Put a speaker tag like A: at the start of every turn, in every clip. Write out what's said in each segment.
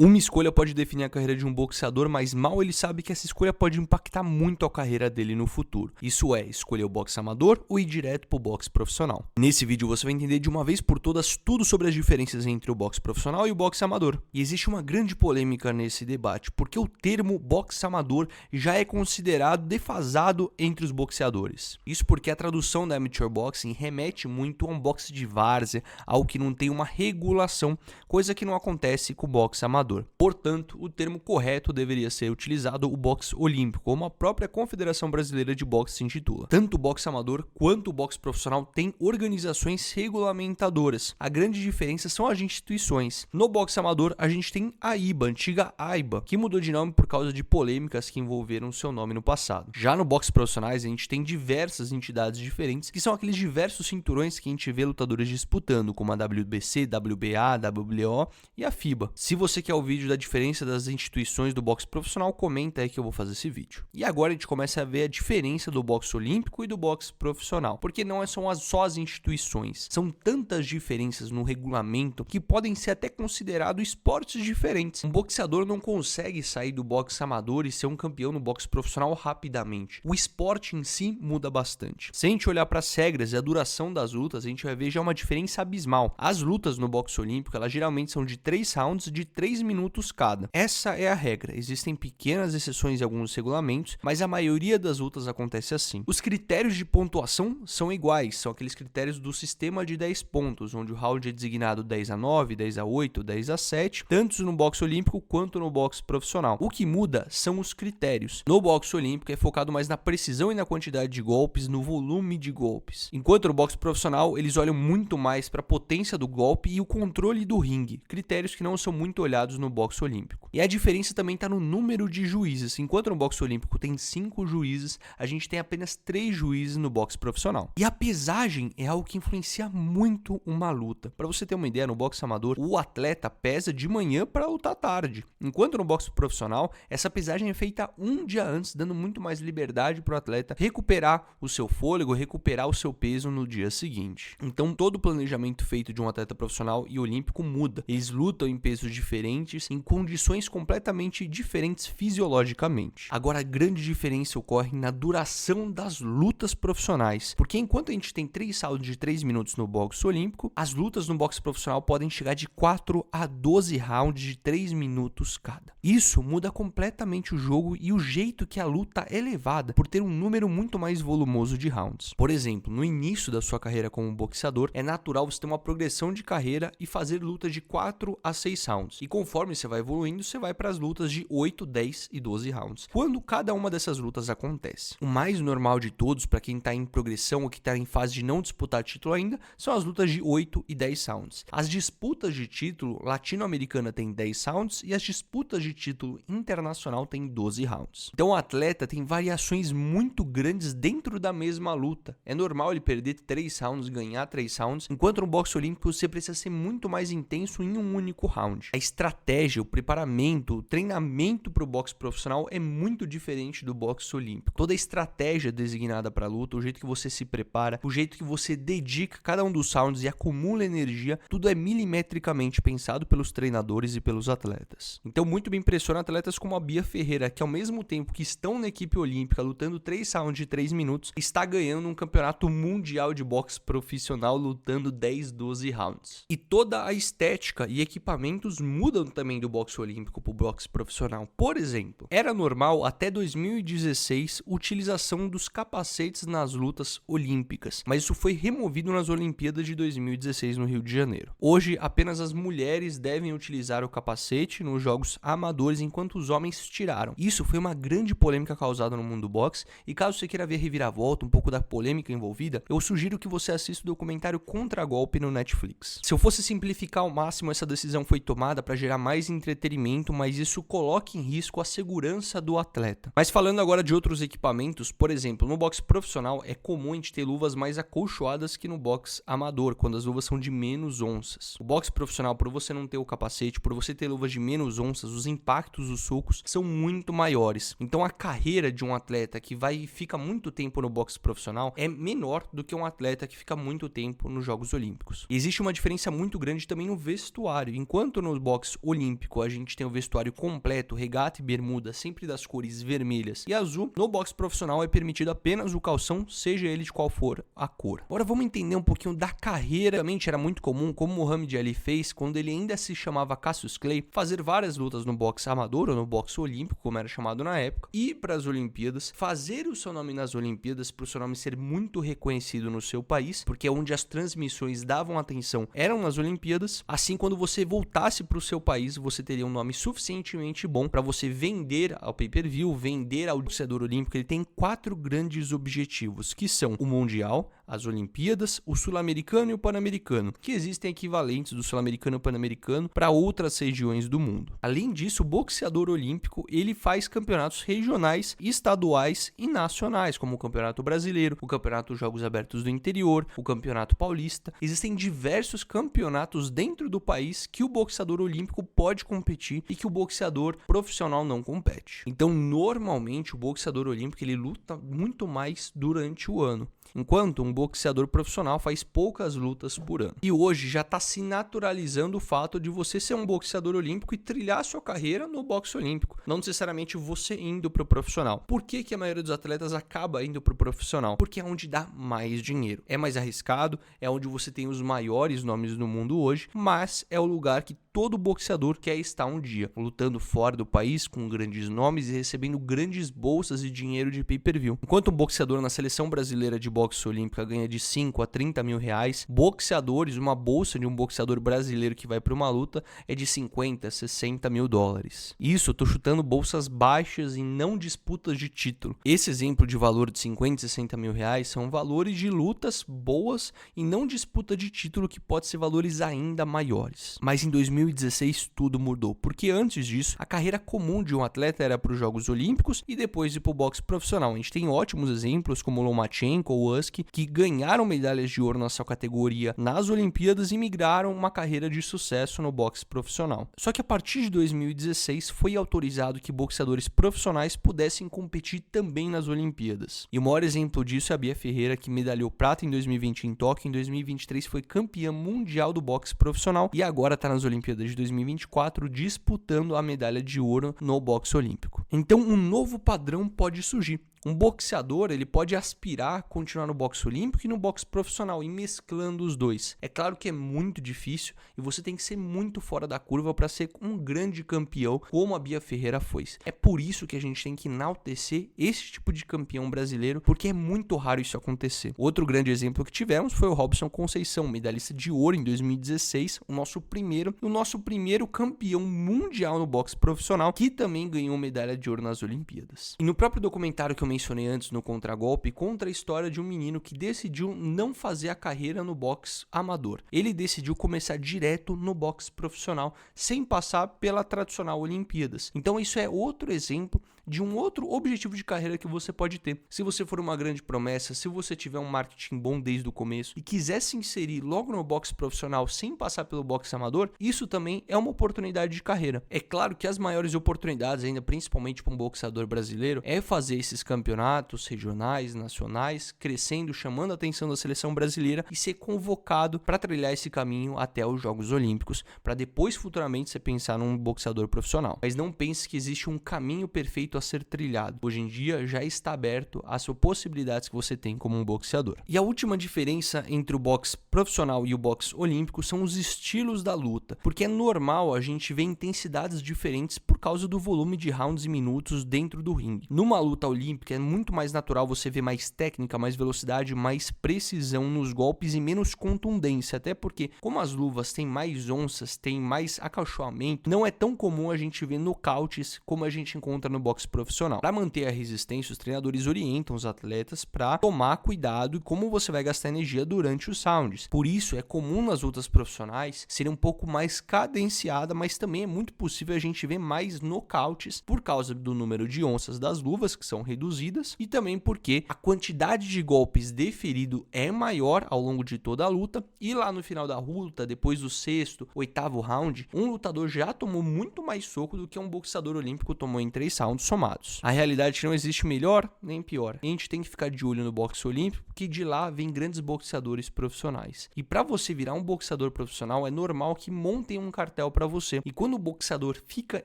A: Uma escolha pode definir a carreira de um boxeador, mas mal ele sabe que essa escolha pode impactar muito a carreira dele no futuro. Isso é, escolher o boxe amador ou ir direto pro boxe profissional. Nesse vídeo você vai entender de uma vez por todas tudo sobre as diferenças entre o boxe profissional e o boxe amador. E existe uma grande polêmica nesse debate, porque o termo boxe amador já é considerado defasado entre os boxeadores. Isso porque a tradução da amateur boxing remete muito a um boxe de várzea, algo que não tem uma regulação, coisa que não acontece com o boxe amador. Portanto, o termo correto deveria ser utilizado o boxe olímpico, como a própria Confederação Brasileira de Boxe se intitula. Tanto o boxe amador quanto o boxe profissional têm organizações regulamentadoras. A grande diferença são as instituições. No boxe amador, a gente tem a IBA, a antiga AIBA, que mudou de nome por causa de polêmicas que envolveram seu nome no passado. Já no boxe profissionais, a gente tem diversas entidades diferentes, que são aqueles diversos cinturões que a gente vê lutadores disputando, como a WBC, WBA, WBO e a FIBA. Se você quer o vídeo da diferença das instituições do boxe profissional, comenta aí que eu vou fazer esse vídeo. E agora a gente começa a ver a diferença do boxe olímpico e do boxe profissional, porque não são só as instituições, são tantas diferenças no regulamento que podem ser até considerados esportes diferentes. Um boxeador não consegue sair do boxe amador e ser um campeão no boxe profissional rapidamente. O esporte em si muda bastante. Se a gente olhar para as regras e a duração das lutas, a gente vai ver já uma diferença abismal. As lutas no boxe olímpico, elas geralmente são de 3 rounds de 3 minutos cada. Essa é a regra. Existem pequenas exceções em alguns regulamentos, mas a maioria das lutas acontece assim. Os critérios de pontuação são iguais, são aqueles critérios do sistema de 10 pontos, onde o round é designado 10-9, 10-8, 10-7, tanto no boxe olímpico quanto no boxe profissional. O que muda são os critérios. No boxe olímpico é focado mais na precisão e na quantidade de golpes, no volume de golpes. Enquanto no boxe profissional, eles olham muito mais para a potência do golpe e o controle do ringue, critérios que não são muito olhados no boxe olímpico. E a diferença também está no número de juízes. Enquanto no boxe olímpico tem 5 juízes, a gente tem apenas 3 juízes no boxe profissional. E a pesagem é algo que influencia muito uma luta. Para você ter uma ideia, no boxe amador, o atleta pesa de manhã para lutar tarde. Enquanto no boxe profissional, essa pesagem é feita um dia antes, dando muito mais liberdade para o atleta recuperar o seu fôlego, recuperar o seu peso no dia seguinte. Então, todo o planejamento feito de um atleta profissional e olímpico muda. Eles lutam em pesos diferentes, em condições completamente diferentes fisiologicamente. Agora, a grande diferença ocorre na duração das lutas profissionais, porque enquanto a gente tem 3 rounds de 3 minutos no boxe olímpico, as lutas no boxe profissional podem chegar de 4 a 12 rounds de 3 minutos cada. Isso muda completamente o jogo e o jeito que a luta é levada, por ter um número muito mais volumoso de rounds. Por exemplo, no início da sua carreira como boxeador, é natural você ter uma progressão de carreira e fazer lutas de 4 a 6 rounds. E conforme você vai evoluindo, você vai para as lutas de 8, 10 e 12 rounds. Quando cada uma dessas lutas acontece? O mais normal de todos, para quem está em progressão ou que está em fase de não disputar título ainda, são as lutas de 8 e 10 rounds. As disputas de título latino-americana tem 10 rounds e as disputas de título internacional tem 12 rounds. Então o atleta tem variações muito grandes dentro da mesma luta. É normal ele perder 3 rounds, ganhar 3 rounds, enquanto no boxe olímpico você precisa ser muito mais intenso em um único round. A estratégia, o preparamento, o treinamento para o boxe profissional é muito diferente do boxe olímpico. Toda a estratégia designada para a luta, o jeito que você se prepara, o jeito que você dedica cada um dos rounds e acumula energia, tudo é milimetricamente pensado pelos treinadores e pelos atletas. Então muito me impressiona atletas como a Bia Ferreira, que ao mesmo tempo que estão na equipe olímpica lutando 3 rounds de 3 minutos, está ganhando um campeonato mundial de boxe profissional lutando 10, 12 rounds. E toda a estética e equipamentos mudam também do boxe olímpico para o boxe profissional. Por exemplo, era normal até 2016 a utilização dos capacetes nas lutas olímpicas, mas isso foi removido nas Olimpíadas de 2016 no Rio de Janeiro. Hoje, apenas as mulheres devem utilizar o capacete nos jogos amadores, enquanto os homens tiraram. Isso foi uma grande polêmica causada no mundo do boxe, e caso você queira ver reviravolta, um pouco da polêmica envolvida, eu sugiro que você assista o documentário Contra-Golpe no Netflix. Se eu fosse simplificar ao máximo, essa decisão foi tomada para gerar mais entretenimento, mas isso coloca em risco a segurança do atleta. Mas falando agora de outros equipamentos, por exemplo, no boxe profissional é comum a gente ter luvas mais acolchoadas que no boxe amador, quando as luvas são de menos onças. O boxe profissional, por você não ter o capacete, por você ter luvas de menos onças, os impactos dos socos são muito maiores. Então a carreira de um atleta que fica muito tempo no boxe profissional é menor do que um atleta que fica muito tempo nos Jogos Olímpicos. E existe uma diferença muito grande também no vestuário. Enquanto no boxe olímpico a gente tem o vestuário completo, regata e bermuda, sempre das cores vermelhas e azul, no boxe profissional é permitido apenas o calção, seja ele de qual for a cor. Agora vamos entender um pouquinho da carreira. Realmente era muito comum, como Muhammad Ali fez, quando ele ainda se chamava Cassius Clay, fazer várias lutas no boxe amador ou no boxe olímpico, como era chamado na época, ir para as Olimpíadas, fazer o seu nome nas Olimpíadas, para o seu nome ser muito reconhecido no seu país, porque é onde as transmissões davam atenção, eram nas Olimpíadas. Assim, quando você voltasse para o seu país, você teria um nome suficientemente bom para você vender ao pay-per-view, vender ao boxeador olímpico. Ele tem 4 grandes objetivos, que são o Mundial, as Olimpíadas, o Sul-Americano e o Pan-Americano, que existem equivalentes do Sul-Americano e Pan-Americano para outras regiões do mundo. Além disso, o boxeador olímpico, ele faz campeonatos regionais, estaduais e nacionais, como o Campeonato Brasileiro, o Campeonato Jogos Abertos do Interior, o Campeonato Paulista. Existem diversos campeonatos dentro do país que o boxeador olímpico pode competir e que o boxeador profissional não compete. Então, normalmente, o boxeador olímpico ele luta muito mais durante o ano, enquanto um boxeador profissional faz poucas lutas por ano. E hoje já está se naturalizando o fato de você ser um boxeador olímpico e trilhar sua carreira no boxe olímpico, não necessariamente você indo para o profissional. Por que a maioria dos atletas acaba indo para o profissional? Porque é onde dá mais dinheiro. É mais arriscado, é onde você tem os maiores nomes do mundo hoje, mas é o lugar que todo boxeador quer estar um dia, lutando fora do país com grandes nomes e recebendo grandes bolsas de dinheiro de pay-per-view. Enquanto um boxeador na seleção brasileira de boxe olímpica ganha de 5 a 30 mil reais, boxeadores, uma bolsa de um boxeador brasileiro que vai para uma luta é de 50, 60 mil dólares. Isso, eu tô chutando bolsas baixas e não disputas de título. Esse exemplo de valor de 50, 60 mil reais são valores de lutas boas e não disputa de título, que pode ser valores ainda maiores. Mas em 2016 tudo mudou, porque antes disso a carreira comum de um atleta era para os Jogos Olímpicos e depois ir para o boxe profissional. A gente tem ótimos exemplos como Lomachenko ou Usyk, que ganharam medalhas de ouro na sua categoria nas Olimpíadas e migraram uma carreira de sucesso no boxe profissional. Só que a partir de 2016 foi autorizado que boxeadores profissionais pudessem competir também nas Olimpíadas. E o maior exemplo disso é a Bia Ferreira, que medalhou prata em 2020 em Tóquio, em 2023 foi campeã mundial do boxe profissional e agora está nas Olimpíadas de 2024 disputando a medalha de ouro no boxe olímpico. Então um novo padrão pode surgir. Um boxeador ele pode aspirar a continuar no boxe olímpico e no boxe profissional, e mesclando os dois. É claro que é muito difícil e você tem que ser muito fora da curva para ser um grande campeão como a Bia Ferreira foi. É por isso que a gente tem que enaltecer esse tipo de campeão brasileiro, porque é muito raro isso acontecer. Outro grande exemplo que tivemos foi o Robson Conceição, medalhista de ouro em 2016, o nosso primeiro campeão mundial no boxe profissional, que também ganhou medalha de ouro nas Olimpíadas. E no próprio documentário que eu mencionei antes no Contragolpe, conta a história de um menino que decidiu não fazer a carreira no boxe amador. Ele decidiu começar direto no boxe profissional, sem passar pela tradicional Olimpíadas. Então isso é outro exemplo de um outro objetivo de carreira que você pode ter. Se você for uma grande promessa, se você tiver um marketing bom desde o começo e quiser se inserir logo no boxe profissional sem passar pelo boxe amador, isso também é uma oportunidade de carreira. É claro que as maiores oportunidades, ainda principalmente para um boxeador brasileiro, é fazer esses campeonatos regionais, nacionais, crescendo, chamando a atenção da seleção brasileira e ser convocado para trilhar esse caminho até os Jogos Olímpicos, para depois futuramente você pensar num boxeador profissional. Mas não pense que existe um caminho perfeito a ser trilhado. Hoje em dia já está aberto às possibilidades que você tem como um boxeador. E a última diferença entre o boxe profissional e o boxe olímpico são os estilos da luta, porque é normal a gente ver intensidades diferentes por causa do volume de rounds e minutos dentro do ringue. Numa luta olímpica é muito mais natural você ver mais técnica, mais velocidade, mais precisão nos golpes e menos contundência, até porque como as luvas têm mais onças, têm mais acachoamento, não é tão comum a gente ver nocautes como a gente encontra no boxe profissional. Para manter a resistência, os treinadores orientam os atletas para tomar cuidado e como você vai gastar energia durante os rounds. Por isso é comum nas lutas profissionais ser um pouco mais cadenciada, mas também é muito possível a gente ver mais nocautes por causa do número de onças das luvas que são reduzidas e também porque a quantidade de golpes deferido é maior ao longo de toda a luta e lá no final da luta, depois do sexto, oitavo round, um lutador já tomou muito mais soco do que um boxeador olímpico tomou em 3 rounds somados. A realidade não existe melhor nem pior. A gente tem que ficar de olho no boxe olímpico, porque de lá vem grandes boxeadores profissionais. E para você virar um boxeador profissional, é normal que montem um cartel para você. E quando o boxeador fica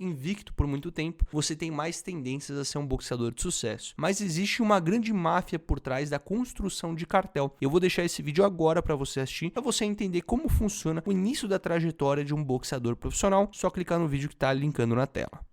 A: invicto por muito tempo, você tem mais tendências a ser um boxeador de sucesso. Mas existe uma grande máfia por trás da construção de cartel. Eu vou deixar esse vídeo agora para você assistir, para você entender como funciona o início da trajetória de um boxeador profissional. Só clicar no vídeo que está linkando na tela.